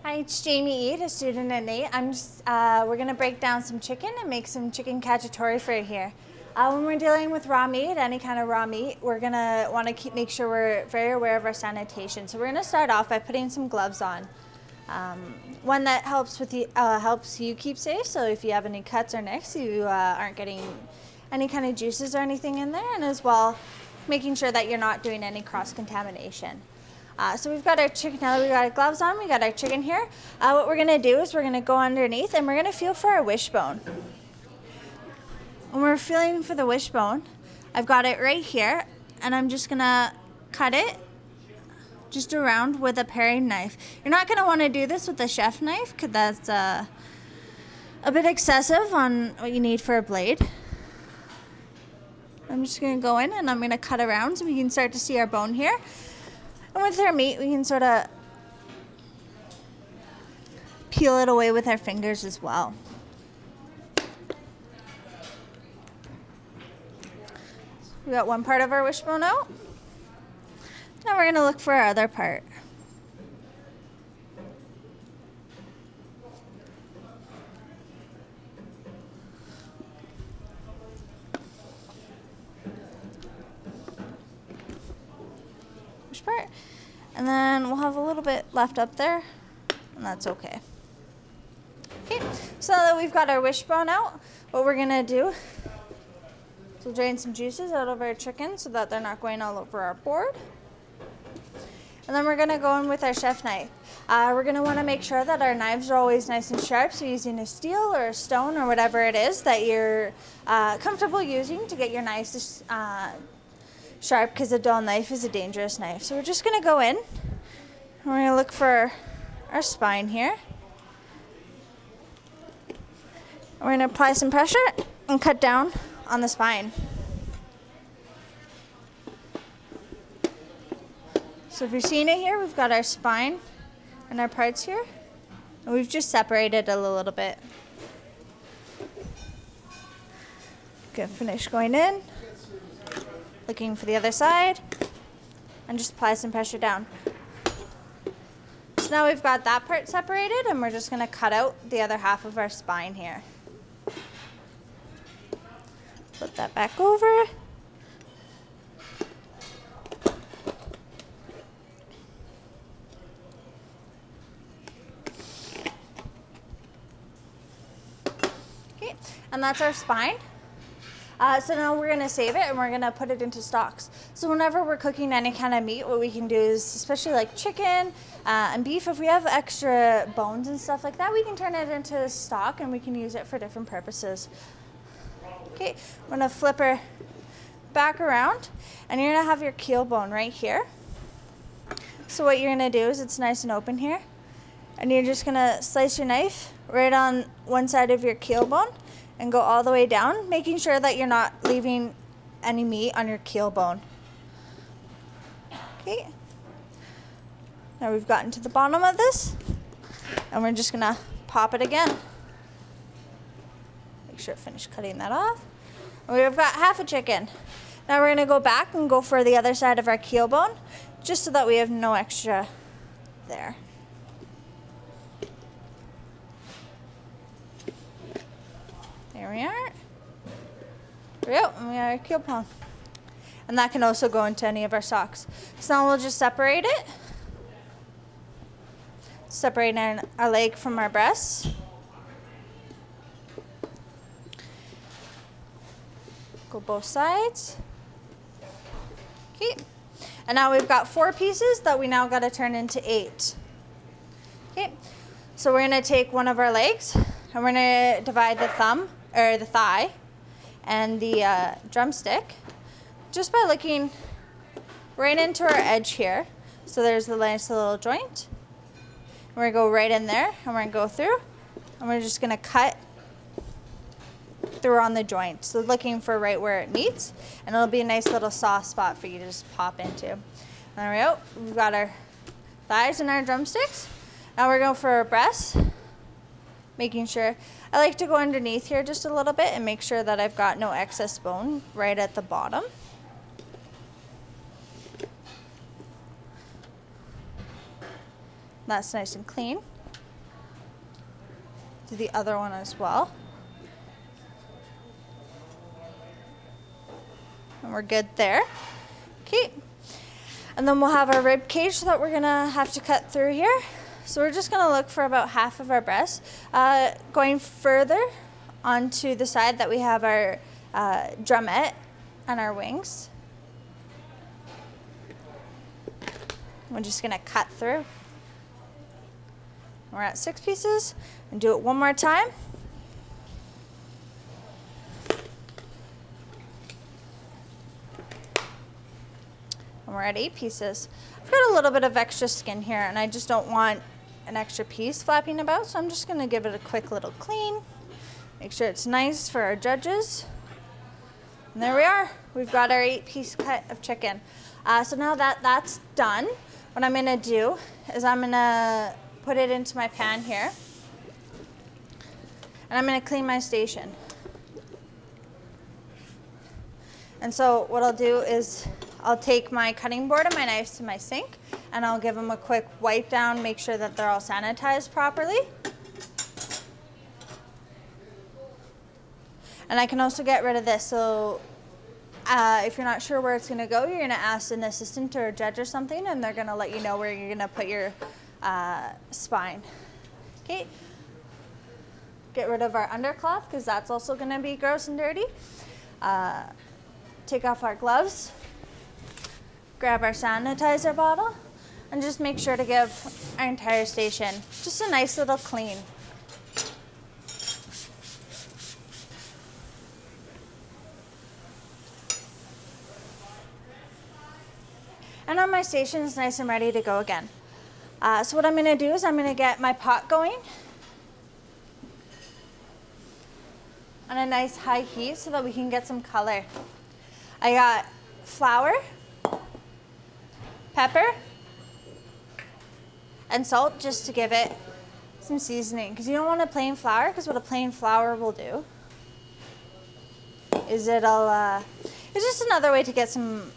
Hi, it's Jamie Eade, a student at NAIT. We're going to break down some chicken and make some chicken cacciatore for you here. When we're dealing with raw meat, any kind of raw meat, we're going to want to make sure we're very aware of our sanitation. So we're going to start off by putting some gloves on. One that helps you keep safe, so if you have any cuts or nicks, you aren't getting any kind of juices or anything in there, and as well making sure that you're not doing any cross-contamination. So we've got our chicken, now that we've got our gloves on, we got our chicken here. What we're gonna do is we're gonna go underneath and we're gonna feel for our wishbone. When we're feeling for the wishbone, I've got it right here, and I'm just gonna cut it just around with a paring knife. You're not gonna wanna do this with a chef knife, because that's a bit excessive on what you need for a blade. I'm just gonna go in and I'm gonna cut around so we can start to see our bone here. And with our meat, we can sort of peel it away with our fingers as well. We got one part of our wishbone out. Now we're going to look for our other part. Part, and then we'll have a little bit left up there, and that's okay. Okay, so now that we've got our wishbone out, what we're gonna do is we'll drain some juices out of our chicken so that they're not going all over our board. And then we're gonna go in with our chef knife. We're gonna wanna make sure that our knives are always nice and sharp, so using a steel or a stone or whatever it is that you're comfortable using to get your knives sharp, because a dull knife is a dangerous knife. So we're just going to go in and we're going to look for our spine here. We're going to apply some pressure and cut down on the spine. So if you're seeing it here, we've got our spine and our parts here, and we've just separated it a little bit. Good, finish going in. Looking for the other side, and just apply some pressure down. So now we've got that part separated, and we're just going to cut out the other half of our spine here. Flip that back over. Okay, and that's our spine. So now we're going to save it and we're going to put it into stocks. So whenever we're cooking any kind of meat, what we can do is, especially like chicken and beef, if we have extra bones and stuff like that, we can turn it into stock and we can use it for different purposes. Okay, I'm going to flip her back around, and you're going to have your keel bone right here. So what you're going to do is, it's nice and open here, and you're just going to slice your knife right on one side of your keel bone and go all the way down, making sure that you're not leaving any meat on your keel bone. Okay. Now we've gotten to the bottom of this, and we're just gonna pop it again. Make sure to finish cutting that off. And we've got half a chicken. Now we're gonna go back and go for the other side of our keel bone, just so that we have no extra there. There we are. There we go, and we got our keel bone. And that can also go into any of our socks. So now we'll just separate it. Separate our leg from our breast. Go both sides. Okay. And now we've got 4 pieces that we now got to turn into 8. Okay. So we're going to take one of our legs and we're going to divide the thigh and the drumstick just by looking right into our edge here. So there's the nice little joint. We're going to go right in there, and we're going to go through, and we're just going to cut through on the joint. So looking for right where it meets, and it'll be a nice little soft spot for you to just pop into. There we go. We've got our thighs and our drumsticks. Now we're going for our breasts. Making sure, I like to go underneath here just a little bit and make sure that I've got no excess bone right at the bottom. That's nice and clean. Do the other one as well. And we're good there. Okay. And then we'll have our rib cage that we're gonna have to cut through here. So we're just gonna look for about half of our breast. Going further onto the side that we have our drumette and our wings. We're just gonna cut through. We're at 6 pieces, and do it one more time. And we're at 8 pieces. I've got a little bit of extra skin here, and I just don't want an extra piece flapping about, so I'm just gonna give it a quick little clean. Make sure it's nice for our judges. And there we are. We've got our 8-piece cut of chicken. So now that that's done, what I'm gonna do is I'm gonna put it into my pan here, and I'm gonna clean my station. And so what I'll do is I'll take my cutting board and my knives to my sink, and I'll give them a quick wipe down, make sure that they're all sanitized properly. And I can also get rid of this. So if you're not sure where it's gonna go, you're gonna ask an assistant or a judge or something, and they're gonna let you know where you're gonna put your spine. Okay. Get rid of our undercloth, because that's also gonna be gross and dirty. Take off our gloves. Grab our sanitizer bottle, and just make sure to give our entire station just a nice little clean. And now my station is nice and ready to go again. So what I'm gonna do is I'm gonna get my pot going on a nice high heat so that we can get some color. I got flour, pepper, and salt just to give it some seasoning, because you don't want a plain flour, because what a plain flour will do is it's just another way to get some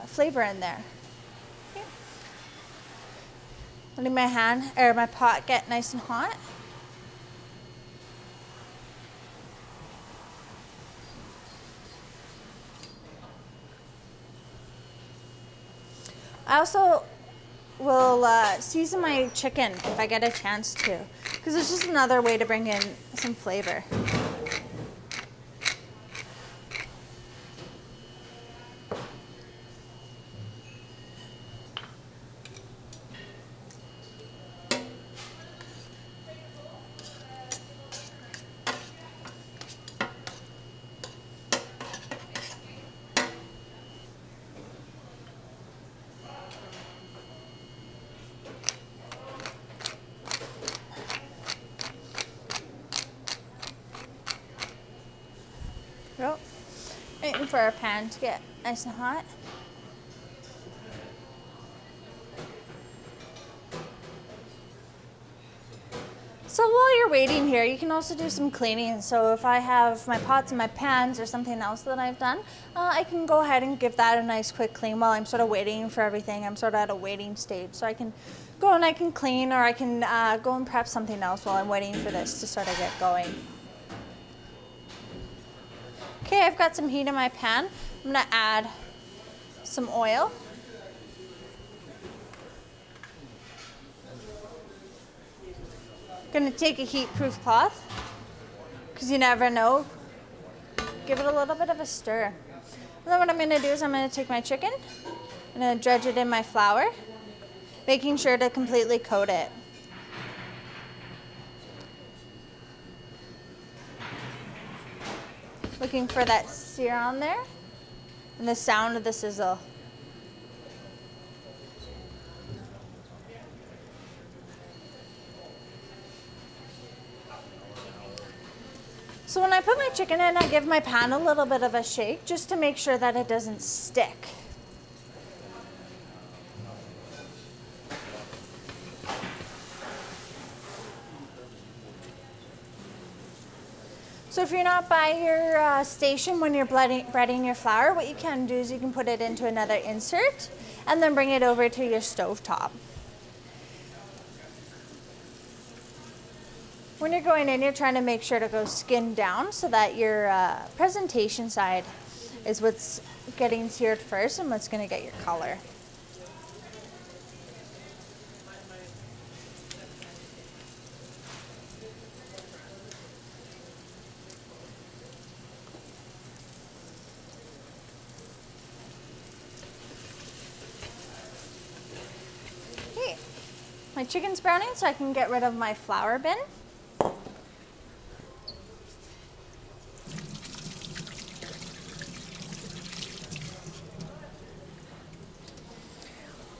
flavor in there. Okay. Letting my pot get nice and hot. I also will season my chicken if I get a chance to, because it's just another way to bring in some flavor. Go. Waiting for our pan to get nice and hot. So while you're waiting here, you can also do some cleaning. So if I have my pots and my pans or something else that I've done, I can go ahead and give that a nice quick clean while I'm sort of waiting for everything. I'm sort of at a waiting stage. So I can go and I can clean, or I can go and prep something else while I'm waiting for this to sort of get going. Okay, I've got some heat in my pan. I'm gonna add some oil. Gonna take a heat-proof cloth, because you never know. Give it a little bit of a stir. And then what I'm gonna do is I'm gonna take my chicken, I'm gonna dredge it in my flour, making sure to completely coat it. Looking for that sear on there and the sound of the sizzle. So when I put my chicken in, I give my pan a little bit of a shake just to make sure that it doesn't stick. So if you're not by your station when you're breading your flour, what you can do is you can put it into another insert and then bring it over to your stove top. When you're going in, you're trying to make sure to go skin down so that your presentation side is what's getting seared first and what's going to get your color. Okay, my chicken's browning, so I can get rid of my flour bin.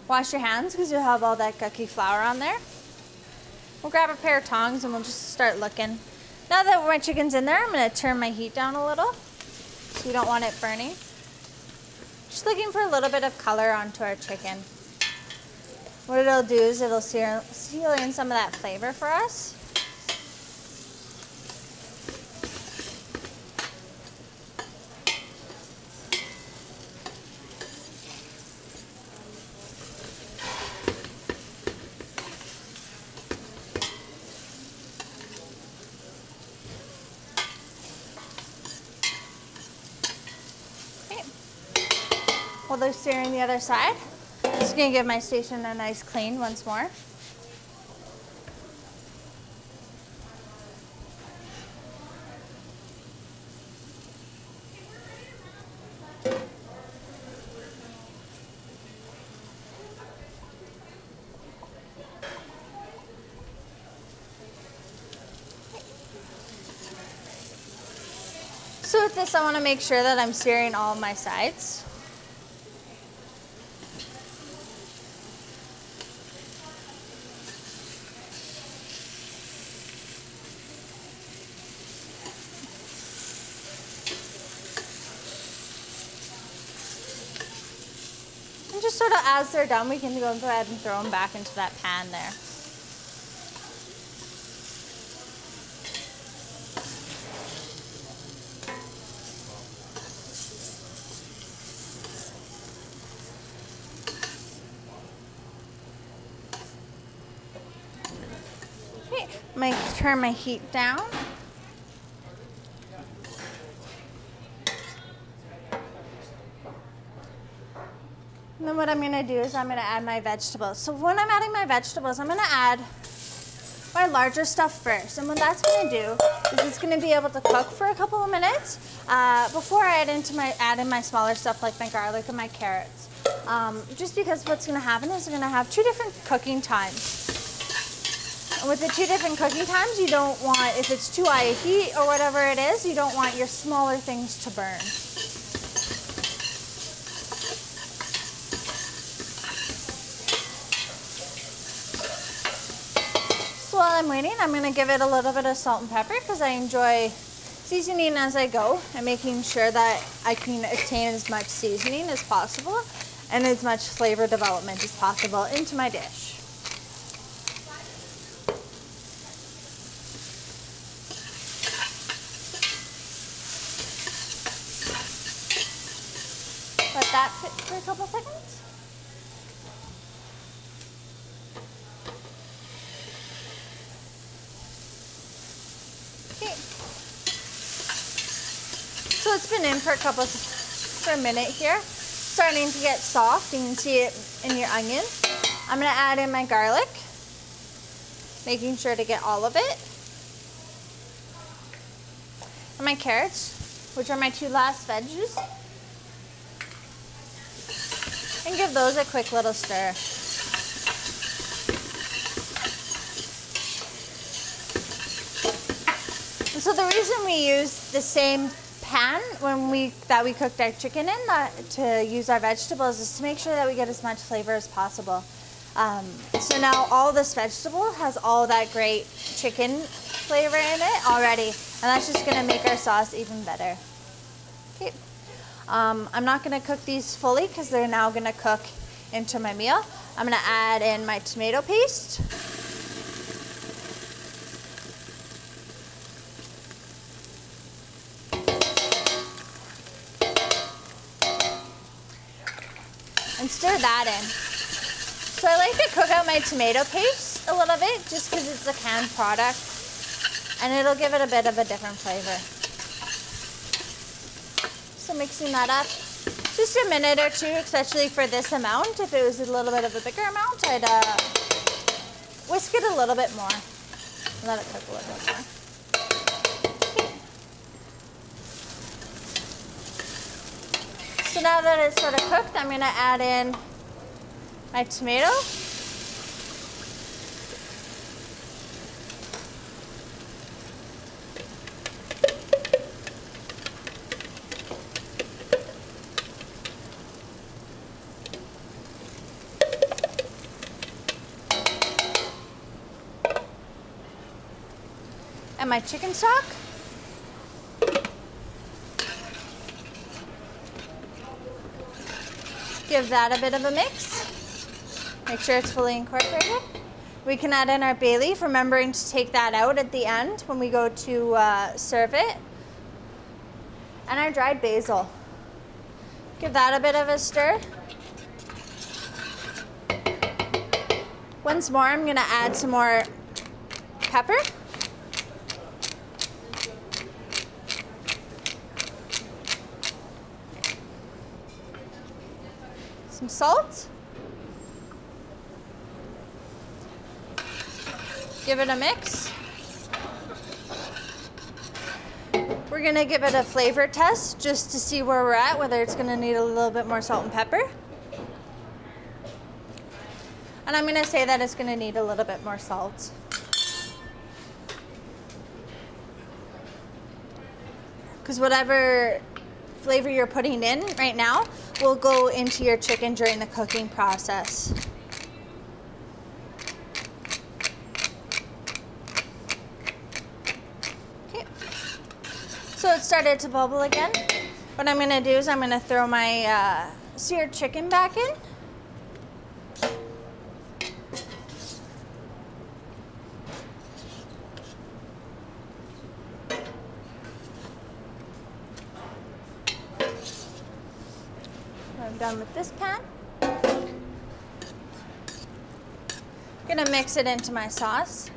Wash your hands because you'll have all that gucky flour on there. We'll grab a pair of tongs and we'll just start looking. Now that my chicken's in there, I'm going to turn my heat down a little so we don't want it burning. Just looking for a little bit of color onto our chicken. What it'll do is it'll seal in some of that flavor for us. While they're searing the other side, I'm just going to give my station a nice clean once more. So with this, I want to make sure that I'm searing all of my sides. And just sort of as they're done, we can go ahead and throw them back into that pan there. Okay, I'm going to turn my heat down. And then what I'm going to do is I'm going to add my vegetables. So when I'm adding my vegetables, I'm going to add my larger stuff first. And what that's going to do is it's going to be able to cook for a couple of minutes before I add in my smaller stuff like my garlic and my carrots. Just because what's going to happen is we're going to have 2 different cooking times. And with the 2 different cooking times, you don't want, if it's too high a heat or whatever it is, you don't want your smaller things to burn. While I'm waiting, I'm going to give it a little bit of salt and pepper because I enjoy seasoning as I go and making sure that I can attain as much seasoning as possible and as much flavor development as possible into my dish. Let that sit for a couple seconds. So it's been in for a minute here, starting to get soft. You can see it in your onion. I'm going to add in my garlic, making sure to get all of it. And my carrots, which are my 2 last veggies. And give those a quick little stir. And so the reason we use the same pan that we cooked our chicken in to use our vegetables is to make sure that we get as much flavor as possible. So now all this vegetable has all that great chicken flavor in it already, and that's just going to make our sauce even better. Okay. I'm not going to cook these fully because they're now going to cook into my meal. I'm going to add in my tomato paste. And stir that in. So I like to cook out my tomato paste a little bit just because it's a canned product. and it'll give it a bit of a different flavor. So mixing that up, just a minute or two, especially for this amount. If it was a little bit of a bigger amount, I'd whisk it a little bit more. Let it cook a little bit more. So now that it's sort of cooked, I'm gonna add in my tomato. And my chicken stock. Give that a bit of a mix. Make sure it's fully incorporated. We can add in our bay leaf, remembering to take that out at the end when we go to serve it. And our dried basil. Give that a bit of a stir. Once more, I'm gonna add some more pepper. Some salt. Give it a mix. We're gonna give it a flavor test just to see where we're at, whether it's gonna need a little bit more salt and pepper. And I'm gonna say that it's gonna need a little bit more salt. Because whatever flavor you're putting in right now will go into your chicken during the cooking process. Okay, so it started to bubble again. What I'm gonna do is I'm gonna throw my seared chicken back in. I'm done with this pan. I'm gonna mix it into my sauce.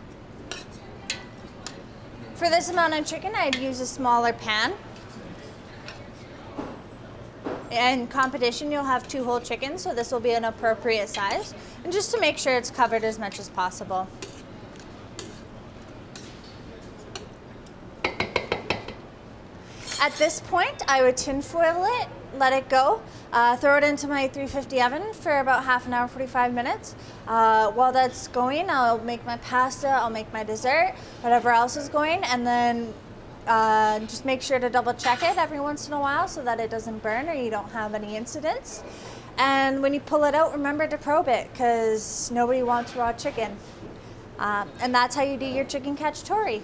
For this amount of chicken, I'd use a smaller pan. In competition, you'll have 2 whole chickens, so this will be an appropriate size. And just to make sure it's covered as much as possible. At this point, I would tin foil it, let it go, throw it into my 350 oven for about half an hour, 45 minutes. While that's going, I'll make my pasta, I'll make my dessert, whatever else is going, and then just make sure to double check it every once in a while so that it doesn't burn or you don't have any incidents. And when you pull it out, remember to probe it, because nobody wants raw chicken. And that's how you do your chicken cacciatore.